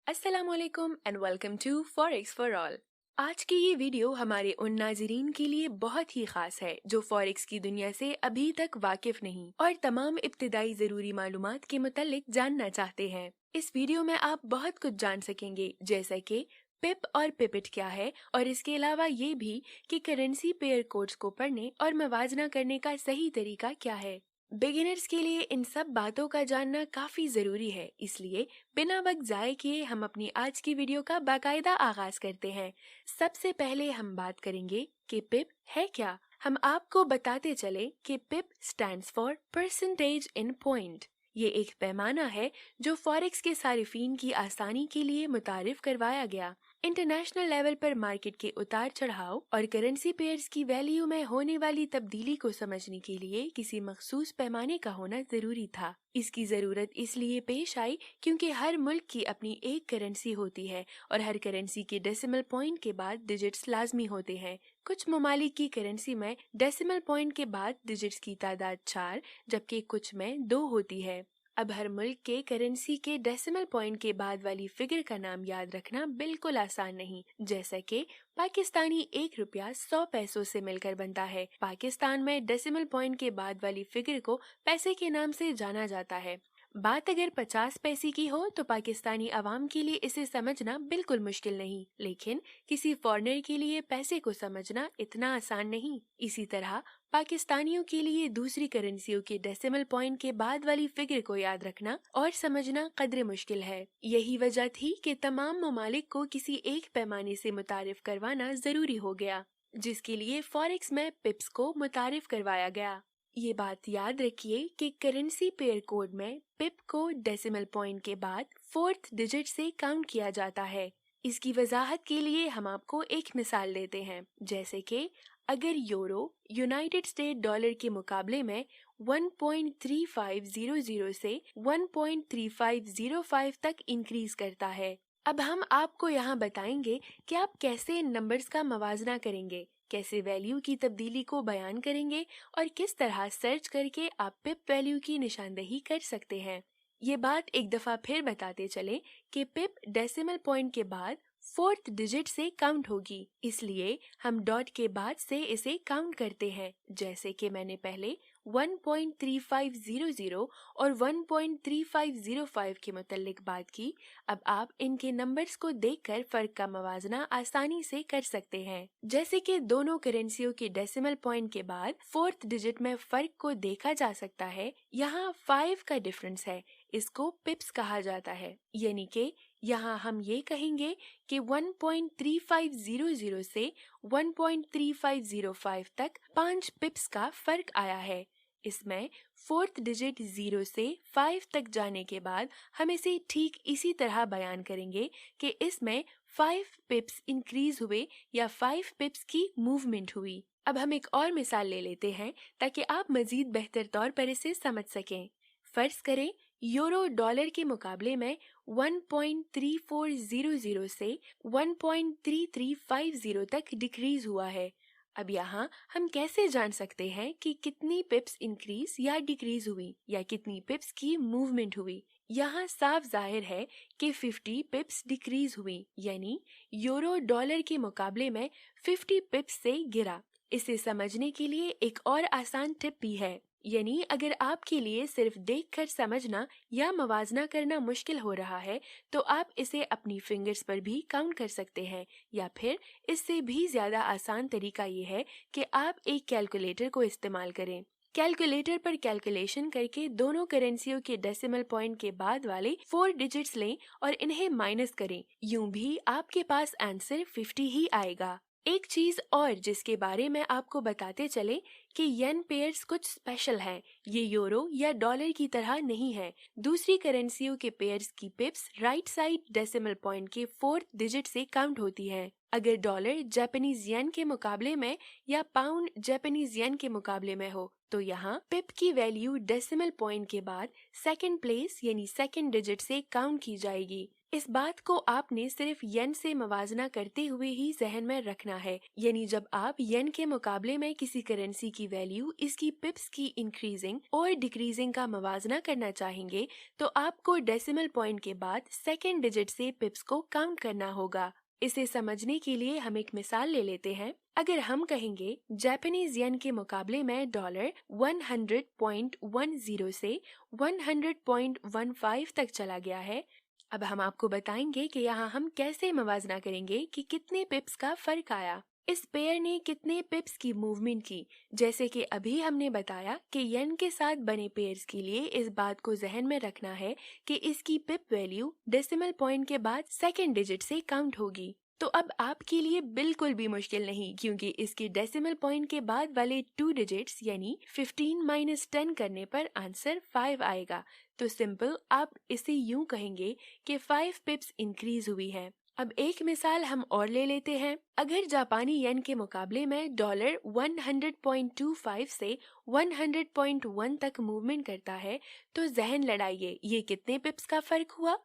अस्सलाम वालेकुम and welcome to forex for all. आज की ये वीडियो हमारे उन नाजरीन के लिए बहुत ही खास है जो फॉरेक्स की दुनिया से अभी तक वाकिफ नहीं और तमाम इब्तिदाई जरूरी मालूमात के मुतालिक जानना चाहते हैं। इस वीडियो में आप बहुत कुछ जान सकेंगे, जैसा कि पिप और पिपिट क्या है, और इसके अलावा ये भी कि करेंसी पेयर कोड्स को पढ़ने और मवाजना करने का सही तरीका क्या है। बिगिनर्स के लिए इन सब बातों का जानना काफी जरूरी है, इसलिए बिना वक्त जाए किए हम अपनी आज की वीडियो का बाकायदा आगाज करते हैं। सबसे पहले हम बात करेंगे कि पिप है क्या। हम आपको बताते चले कि pip stands for percentage in point. ये एक पैमाना है जो फॉरेक्स के सारिफीन की आसानी के लिए मुतारिफ करवाया गया। इंटरनेशनल लेवल पर मार्केट के उतार चढ़ाव और करेंसी पेयर्स की वैल्यू में होने वाली तब्दीली को समझने के लिए किसी मखसूस पैमाने का होना जरूरी था। इसकी जरूरत इसलिए पेश आई क्योंकि हर मुल्क की अपनी एक करेंसी होती है और हर करेंसी के डेसिमल पॉइंट के बाद डिजिट्स लाजमी होते हैं। कुछ ममालिक की करेंसी में डेसिमल पॉइंट के बाद डिजिट्स की तादाद 4 जबकि कुछ में 2 होती है। अब हर मुल्क के करेंसी के डेसिमल पॉइंट के बाद वाली फिगर का नाम याद रखना बिल्कुल आसान नहीं। जैसा कि पाकिस्तानी 1 रुपया 100 पैसों से मिलकर बनता है। पाकिस्तान में डेसिमल पॉइंट के बाद वाली फिगर को पैसे के नाम से जाना जाता है। बात अगर 50 पैसे की हो तो पाकिस्तानी अवाम के लिए इसे समझना बिल्कुल मुश्किल नहीं, लेकिन किसी फॉरेनर के लिए पैसे को समझना इतना आसान नहीं। इसी तरह पाकिस्तानियों के लिए दूसरी करेंसियों के डेसिमल पॉइंट के बाद वाली फिगर को याद रखना और समझना कदरे मुश्किल है। यही वजह थी कि तमाम ममालिक को किसी एक पैमाने से मुतारिफ करवाना जरूरी हो गया, जिसके लिए फॉरेक्स में पिप्स को मुतारिफ करवाया गया। ये बात याद रखिए कि करेंसी पेयर कोड में पिप को डेसिमल पॉइंट के बाद 4th डिजिट से काउंट किया जाता है। इसकी वजाहत के लिए हम आपको एक मिसाल देते हैं, जैसे कि अगर यूरो यूनाइटेड स्टेट डॉलर के मुकाबले में 1.3500 से 1.3505 तक इंक्रीज करता है। अब हम आपको यहाँ बताएंगे कि आप कैसे इन नंबर्स का मवाजना करेंगे, कैसे वैल्यू की तब्दीली को बयान करेंगे और किस तरह सर्च करके आप पिप वैल्यू की निशानदही कर सकते हैं। ये बात एक दफा फिर बताते चले कि पिप डेसिमल पॉइंट के बाद 4th डिजिट से काउंट होगी, इसलिए हम डॉट के बाद से इसे काउंट करते हैं। जैसे कि मैंने पहले 1.3500 और 1.3505 के मुतल्लिक बात की, अब आप इनके नंबर्स को देखकर फर्क का मवाजना आसानी से कर सकते हैं। जैसे कि दोनों करेंसियों के डेसिमल पॉइंट के बाद 4th डिजिट में फर्क को देखा जा सकता है। यहाँ 5 का डिफरेंस है, इसको पिप्स कहा जाता है। यानी कि यहाँ हम ये कहेंगे कि 1.3500 से 1.3505 तक 5 पिप्स का फर्क आया है। इसमें 4th डिजिट 0 से 5 तक जाने के बाद हम इसे ठीक इसी तरह बयान करेंगे कि इसमें 5 पिप्स इंक्रीज हुए या 5 पिप्स की मूवमेंट हुई। अब हम एक और मिसाल ले लेते हैं ताकि आप मजीद बेहतर तौर पर इसे समझ सकें। फर्ज करें यूरो डॉलर के मुकाबले में 1.3400 से 1.3350 तक डिक्रीज हुआ है। अब यहाँ हम कैसे जान सकते हैं कि कितनी पिप्स इंक्रीज या डिक्रीज हुई या कितनी पिप्स की मूवमेंट हुई। यहाँ साफ जाहिर है कि 50 पिप्स डिक्रीज हुई, यानी यूरो डॉलर के मुकाबले में 50 पिप्स से गिरा। इसे समझने के लिए एक और आसान टिप भी है, यानी अगर आपके लिए सिर्फ देखकर समझना या मवाजना करना मुश्किल हो रहा है तो आप इसे अपनी फिंगर्स पर भी काउंट कर सकते हैं, या फिर इससे भी ज्यादा आसान तरीका ये है कि आप एक कैलकुलेटर को इस्तेमाल करें। कैलकुलेटर पर कैलकुलेशन करके दोनों करेंसियों के डेसिमल पॉइंट के बाद वाले 4 डिजिट्स लें और इन्हें माइनस करें। यूं भी आपके पास आंसर 50 ही आएगा। एक चीज और जिसके बारे में आपको बताते चले कि येन पेयर्स कुछ स्पेशल हैं। ये यूरो या डॉलर की तरह नहीं है। दूसरी करेंसियों के पेयर्स की पिप्स राइट साइड डेसिमल पॉइंट के 4th डिजिट से काउंट होती है। अगर डॉलर जापानीज येन के मुकाबले में या पाउंड जापानीज येन के मुकाबले में हो तो यहाँ पिप की वैल्यू डेसिमल पॉइंट के बाद 2nd प्लेस यानी 2nd डिजिट से काउंट की जाएगी। इस बात को आपने सिर्फ येन से मवाजना करते हुए ही जहन में रखना है, यानी जब आप येन के मुकाबले में किसी करेंसी की वैल्यू इसकी पिप्स की इंक्रीजिंग और डिक्रीजिंग का मवाजना करना चाहेंगे तो आपको डेसिमल पॉइंट के बाद सेकेंड डिजिट से पिप्स को काउंट करना होगा। इसे समझने के लिए हम एक मिसाल ले लेते हैं। अगर हम कहेंगे जापानीज येन के मुकाबले में डॉलर 100.10 से 100.15 तक चला गया है। अब हम आपको बताएंगे कि यहाँ हम कैसे मवाजना करेंगे कि कितने पिप्स का फर्क आया, इस पेयर ने कितने पिप्स की मूवमेंट की। जैसे कि अभी हमने बताया कि येन के साथ बने पेयर्स के लिए इस बात को जहन में रखना है कि इसकी पिप वैल्यू डेसिमल पॉइंट के बाद सेकेंड डिजिट से काउंट होगी। तो अब आपके लिए बिल्कुल भी मुश्किल नहीं, क्योंकि इसके डेसिमल पॉइंट के बाद वाले 2 डिजिट्स यानी 15 - 10 करने पर आंसर 5 आएगा। तो सिंपल आप इसे यूं कहेंगे कि 5 पिप्स इंक्रीज हुई है। अब एक मिसाल हम और ले लेते हैं। अगर जापानी येन के मुकाबले में डॉलर 100.25 से 100.1 तक मूवमेंट करता है तो जहन लड़ाइए ये कितने पिप्स का फर्क हुआ।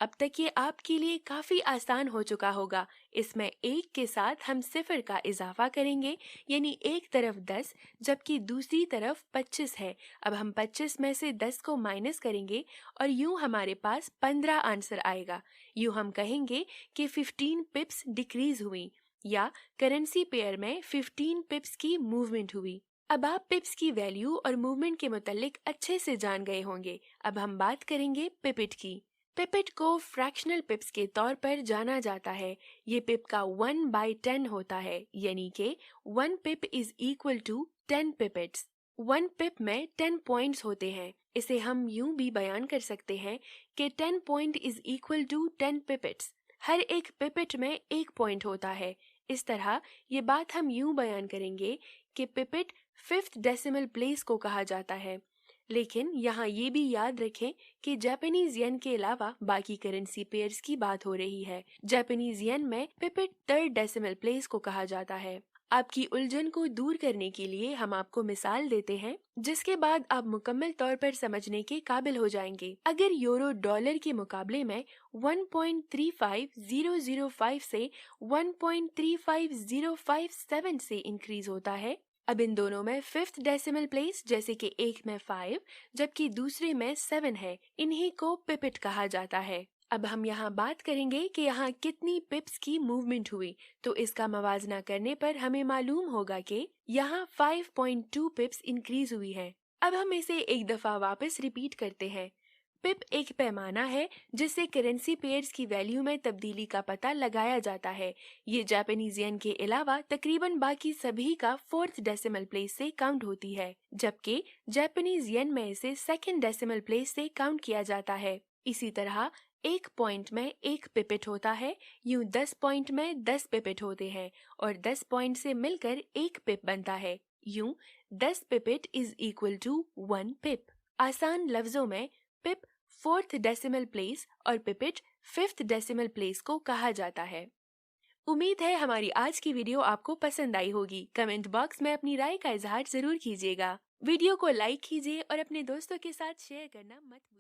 अब तक ये आपके लिए काफी आसान हो चुका होगा। इसमें 1 के साथ हम सिफर का इजाफा करेंगे, यानी एक तरफ 10 जबकि दूसरी तरफ 25 है। अब हम 25 में से 10 को माइनस करेंगे और यूं हमारे पास 15 आंसर आएगा। यूं हम कहेंगे कि 15 पिप्स डिक्रीज हुई या करेंसी पेयर में 15 पिप्स की मूवमेंट हुई। अब आप पिप्स की वैल्यू और मूवमेंट के मुतालिक अच्छे से जान गए होंगे। अब हम बात करेंगे पिपेट की। पिपेट को फ्रैक्शनल पिप्स के तौर पर जाना जाता है। ये पिप का 1/10 होता है, यानी कि 1 पिप इज इक्वल टू 10 पिपेट्स। 1 पिप में 10 पॉइंट्स होते हैं। इसे हम यूं भी बयान कर सकते हैं कि 10 point is equal to 10 pipettes. हर एक पिपेट में 1 पॉइंट होता है। इस तरह ये बात हम यूं बयान करेंगे कि पिपेट 5th डेसिमल प्लेस को कहा जाता है। लेकिन यहाँ ये भी याद रखें कि जापानीज येन के अलावा बाकी करेंसी पेयर्स की बात हो रही है। जापानीज येन में पिपेट 3rd डेसिमल प्लेस को कहा जाता है। आपकी उलझन को दूर करने के लिए हम आपको मिसाल देते हैं, जिसके बाद आप मुकम्मल तौर पर समझने के काबिल हो जाएंगे। अगर यूरो डॉलर के मुकाबले में 1.35005 से 1.35057 से इंक्रीज होता है, अब इन दोनों में 5th डेसिमल प्लेस जैसे कि एक में 5 जबकि दूसरे में 7 है, इन्हीं को पिपेट कहा जाता है। अब हम यहाँ बात करेंगे कि यहाँ कितनी पिप्स की मूवमेंट हुई, तो इसका मवाजना करने पर हमें मालूम होगा कि यहाँ 5.2 पिप्स इंक्रीज हुई है। अब हम इसे एक दफा वापस रिपीट करते हैं। पिप एक पैमाना है जिससे करेंसी पेयर्स की वैल्यू में तब्दीली का पता लगाया जाता है। ये जापानीज येन के अलावा तकरीबन बाकी सभी का 4th डेसिमल प्लेस से काउंट होती है, जबकि जापानीज येन में इसे 2nd डेसिमल प्लेस से काउंट किया जाता है। इसी तरह 1 पॉइंट में 1 पिपेट होता है, यूं 10 पॉइंट में 10 पिपेट होते हैं और 10 पॉइंट से मिलकर 1 पिप बनता है। यूं 10 पिपेट इज इक्वल टू 1 पिप। आसान लफ्जों में पिप 4th डेसिमल प्लेस और पिपेट 5th डेसिमल प्लेस को कहा जाता है। उम्मीद है हमारी आज की वीडियो आपको पसंद आई होगी। कमेंट बॉक्स में अपनी राय का इजहार जरूर कीजिएगा। वीडियो को लाइक कीजिए और अपने दोस्तों के साथ शेयर करना मत भूलिए।